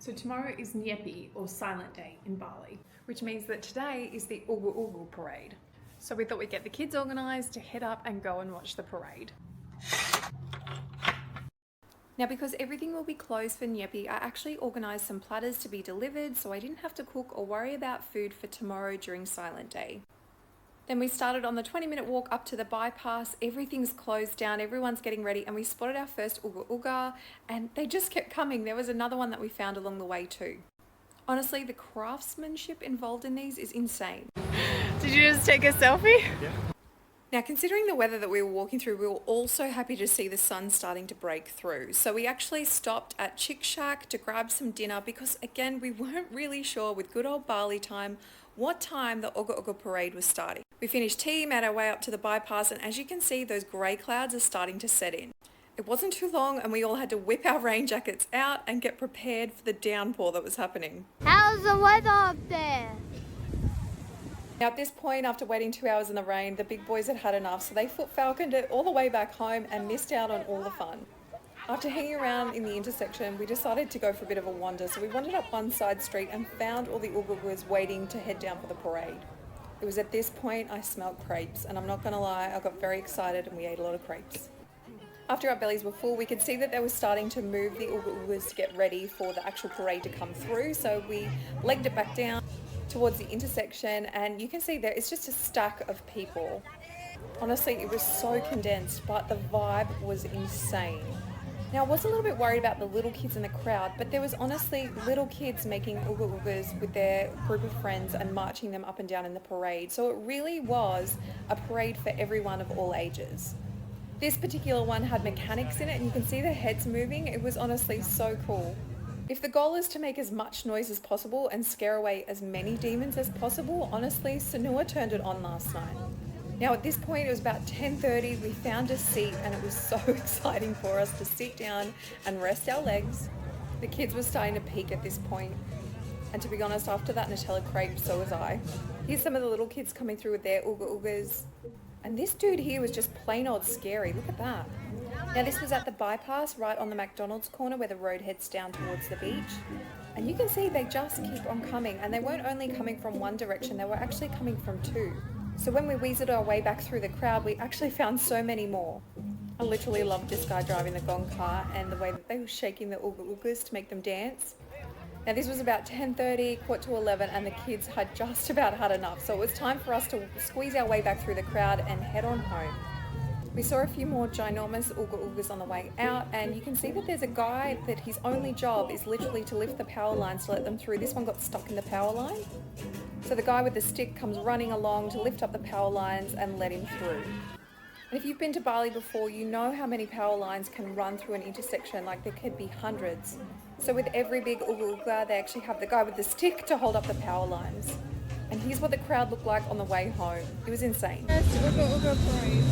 So tomorrow is Nyepi, or Silent Day in Bali, which means that today is the Ogoh Ogoh parade. So we thought we'd get the kids organised to head up and go and watch the parade. Now, because everything will be closed for Nyepi, I actually organised some platters to be delivered so I didn't have to cook or worry about food for tomorrow during Silent Day. Then we started on the 20-minute walk up to the bypass. Everything's closed down, everyone's getting ready, and we spotted our first Ogoh Ogoh, and they just kept coming. There was another one that we found along the way too. Honestly, the craftsmanship involved in these is insane. Did you just take a selfie? Yeah. Now, considering the weather that we were walking through, we were also happy to see the sun starting to break through. So we actually stopped at Chick Shack to grab some dinner because, again, we weren't really sure with good old Bali time what time the Ogoh Ogoh parade was starting. We finished tea, made our way up to the bypass, and as you can see, those grey clouds are starting to set in. It wasn't too long and we all had to whip our rain jackets out and get prepared for the downpour that was happening. How's the weather up there? Now at this point, after waiting 2 hours in the rain, the big boys had had enough, so they foot falconed it all the way back home and missed out on all the fun. After hanging around in the intersection, we decided to go for a bit of a wander, so we wandered up one side street and found all the Ogoh Ogohs waiting to head down for the parade. It was at this point I smelled crepes, and I'm not going to lie, I got very excited and we ate a lot of crepes. After our bellies were full, we could see that they were starting to move the Ogoh Ogohs to get ready for the actual parade to come through, so we legged it back down towards the intersection, and you can see there it's just a stack of people. Honestly, it was so condensed, but the vibe was insane. Now, I was a little bit worried about the little kids in the crowd, but there was honestly little kids making Ogoh Ogohs with their group of friends and marching them up and down in the parade. So it really was a parade for everyone of all ages. This particular one had mechanics in it, and you can see the heads moving. It was honestly so cool. If the goal is to make as much noise as possible and scare away as many demons as possible, honestly, Sanur turned it on last night. Now at this point, it was about 10:30, we found a seat and it was so exciting for us to sit down and rest our legs. The kids were starting to peak at this point, and to be honest, after that Nutella crepe, so was I. Here's some of the little kids coming through with their Ogoh Ogohs. And this dude here was just plain old scary, look at that. Now this was at the bypass right on the McDonald's corner where the road heads down towards the beach. And you can see they just keep on coming, and they weren't only coming from one direction, they were actually coming from two. So when we weaseled our way back through the crowd, we actually found so many more. I literally loved this guy driving the gong car and the way that they were shaking the Ogoh Ogohs to make them dance. Now this was about 10:30, 10:45, and the kids had just about had enough. So it was time for us to squeeze our way back through the crowd and head on home. We saw a few more ginormous Ogoh Ogohs on the way out, and you can see that there's a guy that his only job is literally to lift the power lines to let them through. This one got stuck in the power line. So the guy with the stick comes running along to lift up the power lines and let him through. And if you've been to Bali before, you know how many power lines can run through an intersection, like there could be hundreds. So with every big Ogoh Ogoh, they actually have the guy with the stick to hold up the power lines. And here's what the crowd looked like on the way home. It was insane. That's Ogoh Ogoh parade.